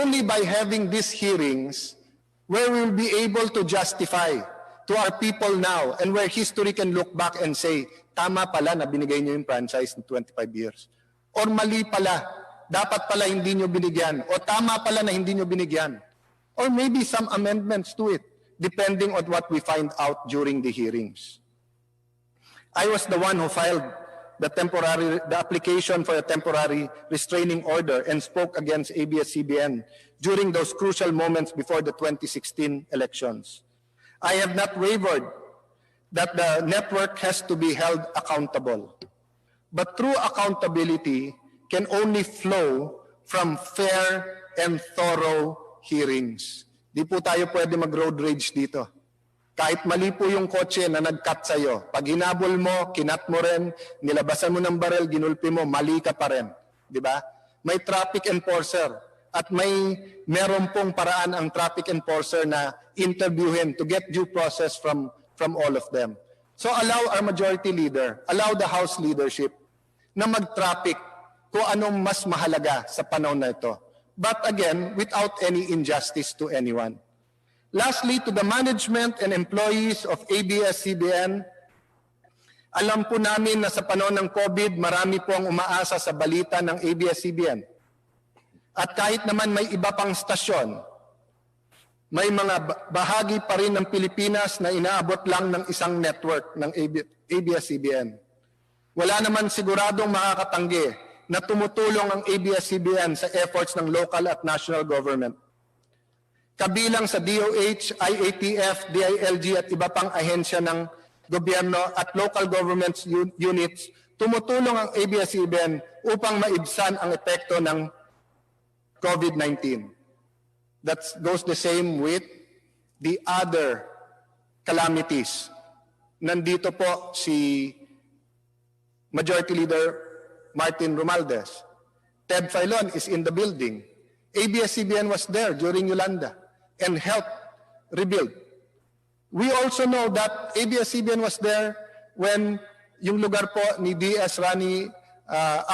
only by having these hearings where we'll be able to justify to our people now and where history can look back and say, tama pala na binigay nyo yung franchise in 25 years. Or mali pala, dapat pala hindi nyo binigyan. O tama pala na hindi nyo binigyan. Or maybe some amendments to it, depending on what we find out during the hearings. I was the one who filed the application for a temporary restraining order and spoke against ABS-CBN during those crucial moments before the 2016 elections. I have not wavered that the network has to be held accountable. But true accountability can only flow from fair and thorough hearings. Di po tayo pwede mag-road rage dito. Kahit mali po yung kotse na nag-cut sa'yo, pag hinabol mo, kinat mo rin, nilabasan mo ng barel, ginulpi mo, mali ka pa rin. Di ba? May traffic enforcer at meron pong paraan ang traffic enforcer na interviewin to get due process from all of them. So allow our majority leader, allow the House leadership na mag-traffic kung anong mas mahalaga sa panahon na ito. But again, without any injustice to anyone. Lastly, to the management and employees of ABS-CBN, alam po namin na sa panahon ng COVID, marami po ang umaasa sa balita ng ABS-CBN. At kahit naman may iba pang stasyon, may mga bahagi pa rin ng Pilipinas na inaabot lang ng isang network ng ABS-CBN. Wala naman siguradong makakatanggi na tumutulong ang ABS-CBN sa efforts ng local at national government. Kabilang sa DOH, IATF, DILG at iba pang ahensya ng gobyerno at local government units, tumutulong ang ABS-CBN upang maibsan ang epekto ng COVID-19. That goes the same with the other calamities. Nandito po si Majority Leader Martin Romualdez. Ted Filon is in the building. ABS-CBN was there during Yolanda and helped rebuild. We also know that ABS-CBN was there when yung lugar po ni DS Rani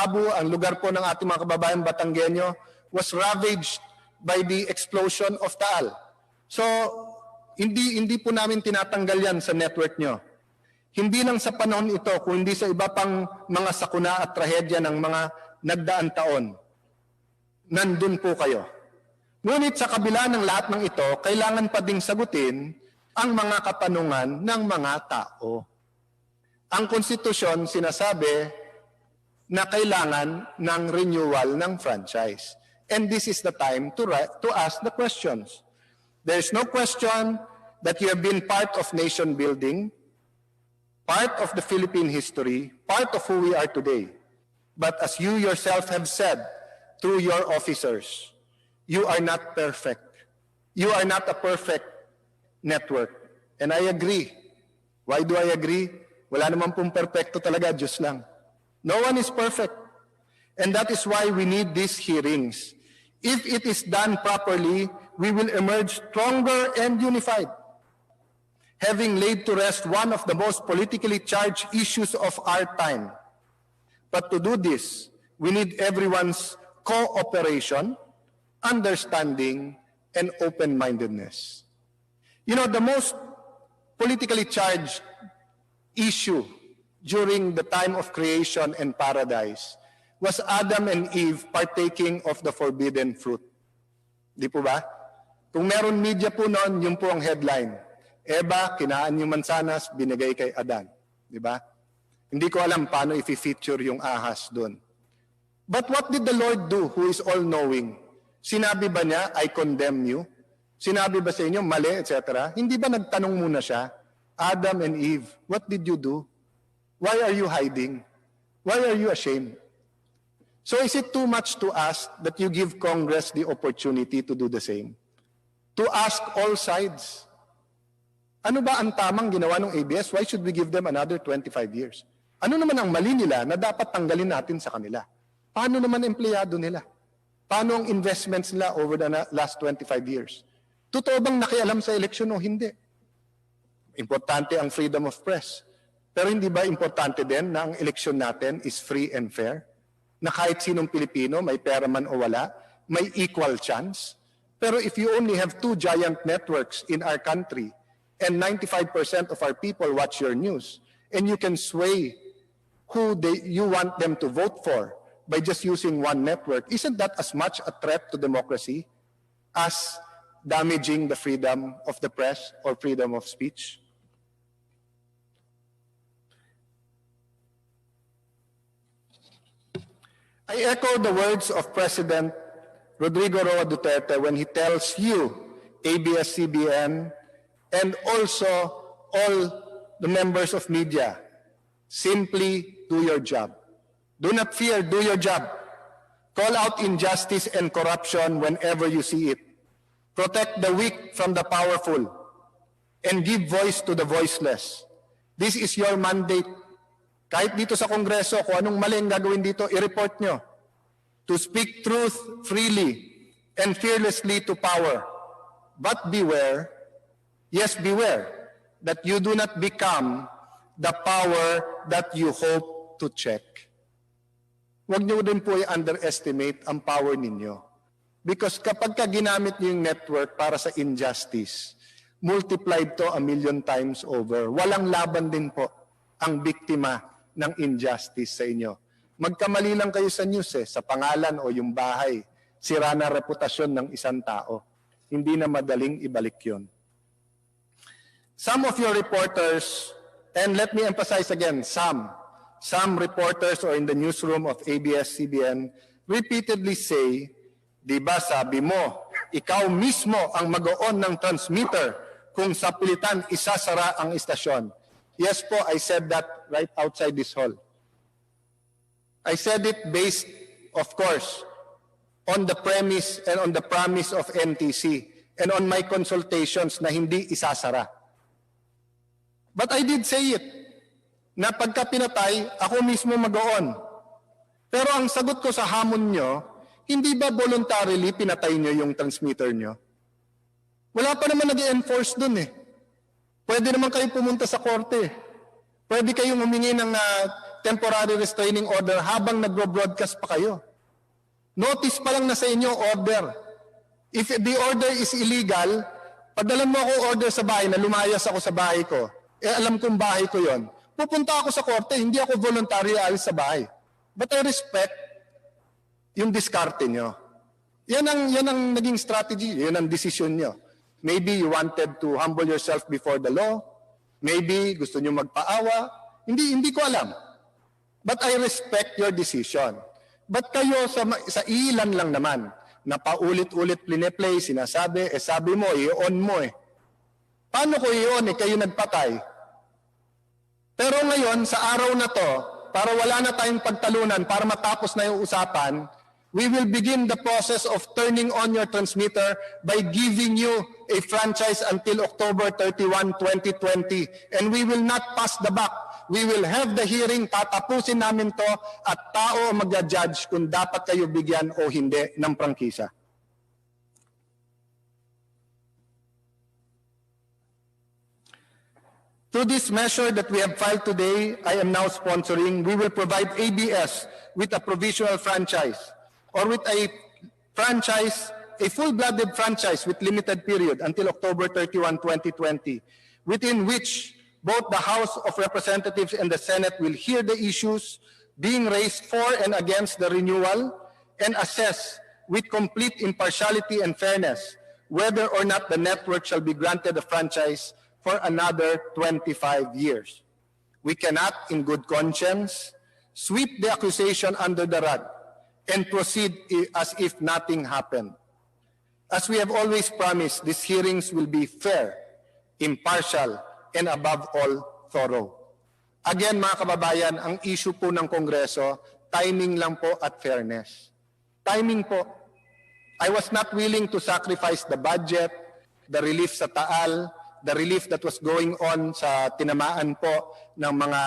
Abu, ang lugar po ng ating mga kababayan Batanggenyo, was ravaged by the explosion of Taal. So, hindi po namin tinatanggal yan sa network nyo. Hindi lang sa panahon ito, kundi sa iba pang mga sakuna at trahedya ng mga nagdaang taon. Nandun po kayo. Ngunit sa kabila ng lahat ng ito, kailangan pa ding sagutin ang mga katanungan ng mga tao. Ang konstitusyon sinasabi na kailangan ng renewal ng franchise. And this is the time to ask the questions. There is no question that you have been part of nation building, part of the Philippine history, part of who we are today. But as you yourself have said through your officers, you are not perfect. You are not a perfect network. And I agree. Why do I agree? Wala naman pong perfecto talaga, Diyos lang. No one is perfect. And that is why we need these hearings. If it is done properly, we will emerge stronger and unified, having laid to rest one of the most politically charged issues of our time. But to do this, we need everyone's cooperation, understanding, and open-mindedness. You know, the most politically charged issue during the time of creation and paradise was Adam and Eve partaking of the forbidden fruit. Di po ba? Kung meron media po noon, yun po ang headline. Eva, kinaan yung mansanas, binigay kay Adan. Di ba? Hindi ko alam paano i-feature yung ahas doon. But what did the Lord do, who is all-knowing? Sinabi ba niya, I condemn you? Sinabi ba sa inyo, mali, etc.? Hindi ba nagtanong muna siya, Adam and Eve, what did you do? Why are you hiding? Why are you ashamed? So is it too much to ask that you give Congress the opportunity to do the same? To ask all sides. Ano ba ang tamang ginawa ng ABS? Why should we give them another 25 years? Ano naman ang mali nila na dapat tanggalin natin sa kanila? Paano naman empleyado nila? Paano ang investments nila over the last 25 years? Totoo bang nakialam sa eleksyon o hindi? Importante ang freedom of press. Pero hindi ba importante din na ang eleksyon natin is free and fair? Na kahit sinong Pilipino, may pera man o wala, may equal chance. Pero if you only have 2 giant networks in our country and 95% of our people watch your news, and you can sway who you want them to vote for by just using one network, isn't that as much a threat to democracy as damaging the freedom of the press or freedom of speech? I echo the words of President Rodrigo Roa Duterte when he tells you, ABS-CBN, and also all the members of media, simply do your job. Do not fear, do your job. Call out injustice and corruption whenever you see it. Protect the weak from the powerful and give voice to the voiceless. This is your mandate. Kahit dito sa Kongreso, kung anong mali ang gagawin dito, i-report nyo. To speak truth freely and fearlessly to power. But beware, yes, beware, that you do not become the power that you hope to check. Huwag nyo din po i-underestimate ang power ninyo. Because kapag ka ginamit nyo yung network para sa injustice, multiplied to 1,000,000 times over. Walang laban din po ang biktima ng injustice sa inyo. Magkamali lang kayo sa news sa pangalan o yung bahay. Sira na reputasyon ng isang tao. Hindi na madaling ibalik yun. Some of your reporters, and let me emphasize again, some reporters or in the newsroom of ABS-CBN repeatedly say, di ba sabi mo, ikaw mismo ang mag-on ng transmitter kung sa pilitan isasara ang istasyon. Yes po, I said that right outside this hall. I said it based, of course, on the premise and on the promise of NTC and on my consultations na hindi isasara. But I did say it, na pagka pinatay, ako mismo mag-on. Pero ang sagot ko sa hamon nyo, hindi ba voluntarily pinatay nyo yung transmitter nyo? Wala pa naman nag-enforce dun Pwede naman kayo pumunta sa korte. Pwede kayong humingi ng temporary restraining order habang nagro-broadcast pa kayo. Notice pa lang na sa inyo, order. If the order is illegal, padalan mo ako order sa bahay na lumayas ako sa bahay ko. Alam kong bahay ko yon. Pupunta ako sa korte, hindi ako voluntary alis sa bahay. But I respect yung diskarte nyo. Yan ang naging strategy, yan ang decision nyo. Maybe you wanted to humble yourself before the law. Maybe gusto nyo magpaawa. Hindi ko alam. But I respect your decision. But kayo sa ilan lang naman, na paulit-ulit play, sinasabi, sabi mo, i-on mo Paano ko i-on kayo nagpatay? Pero ngayon, sa araw na to, para wala na tayong pagtalunan, para matapos na yung usapan, we will begin the process of turning on your transmitter by giving you a franchise until October 31, 2020. And we will not pass the buck. We will have the hearing, tatapusin namin to, at tao ang mag-judge kung dapat kayo bigyan o hindi ng prangkisa. Through this measure that we have filed today, I am now sponsoring, we will provide ABS with a provisional franchise or with a franchise, a full-blooded franchise with limited period until October 31, 2020, within which both the House of Representatives and the Senate will hear the issues being raised for and against the renewal and assess with complete impartiality and fairness whether or not the network shall be granted a franchise for another 25 years. We cannot, in good conscience, sweep the accusation under the rug and proceed as if nothing happened. As we have always promised, these hearings will be fair, impartial, and above all, thorough. Again, mga kababayan, ang issue po ng Kongreso, timing lang po at fairness. Timing po. I was not willing to sacrifice the budget, the relief sa Taal, the relief that was going on sa tinamaan po ng mga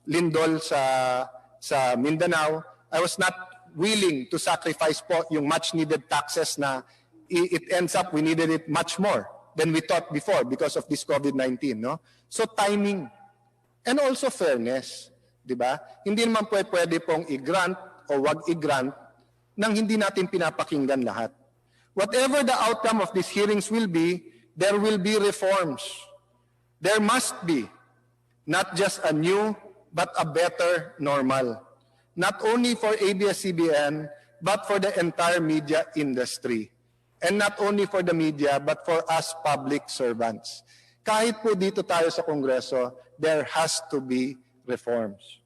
lindol sa Mindanao. I was not willing to sacrifice po yung much needed taxes na it ends up we needed it much more than we thought before because of this COVID-19, no? So timing and also fairness, di ba? Hindi naman pwede pong i-grant o wag i-grant nang hindi natin pinapakinggan lahat. Whatever the outcome of these hearings will be, there will be reforms. There must be not just a new, but a better normal. Not only for ABS-CBN, but for the entire media industry. And not only for the media, but for us public servants. Kahit po dito tayo sa Kongreso, there has to be reforms.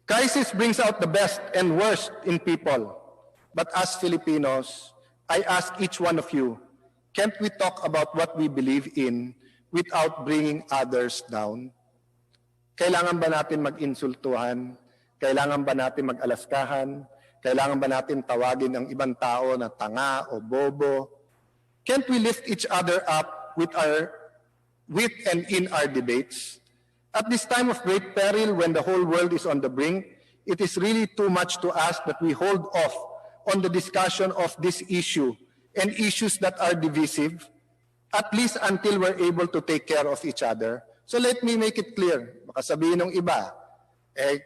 Crisis brings out the best and worst in people. But as Filipinos, I ask each one of you, can't we talk about what we believe in without bringing others down? Kailangan ba natin mag-insultuhan? Kailangan ba natin mag-alaskahan? Kailangan ba natin tawagin ang ibang tao na tanga o bobo? Can't we lift each other up with and in our debates? At this time of great peril, when the whole world is on the brink, it is really too much to ask that we hold off on the discussion of this issue and issues that are divisive, at least until we're able to take care of each other. So let me make it clear. Baka sabihin ng iba,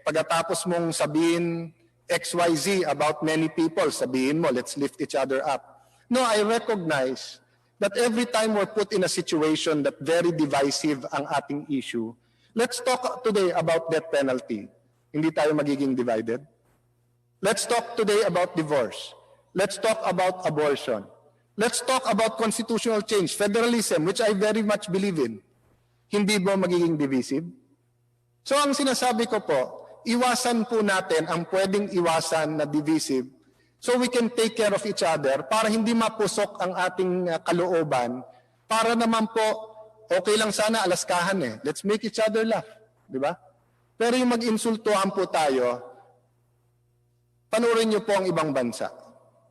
pagkatapos mong sabihin XYZ about many people, sabihin mo, let's lift each other up. No, I recognize that every time we're put in a situation that very divisive ang ating issue, let's talk today about death penalty. Hindi tayo magiging divided. Let's talk today about divorce. Let's talk about abortion. Let's talk about constitutional change, federalism, which I very much believe in. Hindi ba magiging divisive? So ang sinasabi ko po, iwasan po natin ang pwedeng iwasan na divisive so we can take care of each other para hindi mapusok ang ating kalooban, para naman po, okay lang sana alaskahan eh. Let's make each other laugh. Di ba? Pero yung mag-insultuhan po tayo, panoorin niyo po ang ibang bansa.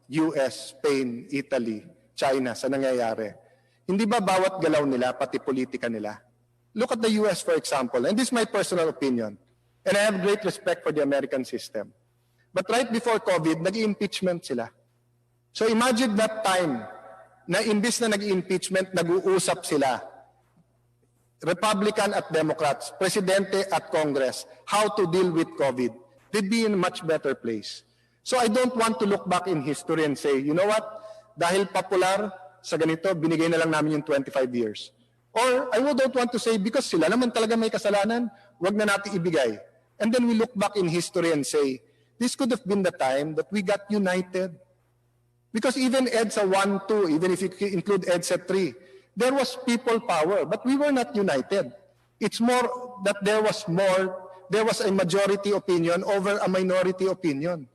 US, Spain, Italy, China, sa nangyayari. Hindi ba bawat galaw nila, pati politika nila? Look at the US, for example, and this is my personal opinion. And I have great respect for the American system. But right before COVID, nag-impeachment sila. So imagine that time na imbis na nag-impeachment, nag-uusap sila, Republican at Democrats, Presidente at Congress, how to deal with COVID. They'd be in a much better place. So I don't want to look back in history and say, you know what, dahil popular sa ganito, binigay na lang namin yung 25 years. Or I don't want to say, because sila naman talaga may kasalanan, wag na natin ibigay. And then we look back in history and say, this could have been the time that we got united. Because even EDSA 1, 2, even if you include EDSA 3, there was people power, but we were not united. It's more that there was a majority opinion over a minority opinion.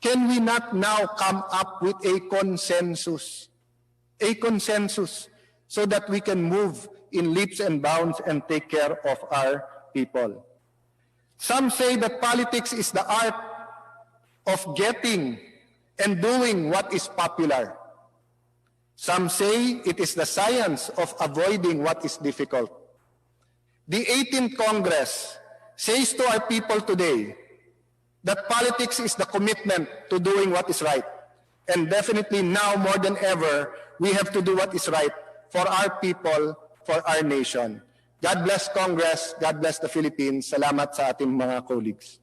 Can we not now come up with a consensus? A consensus so that we can move in leaps and bounds and take care of our people. Some say that politics is the art of getting and doing what is popular. Some say it is the science of avoiding what is difficult. The 18th Congress says to our people today that politics is the commitment to doing what is right. And definitely now more than ever, we have to do what is right for our people, for our nation. God bless Congress. God bless the Philippines. Salamat sa ating mga colleagues.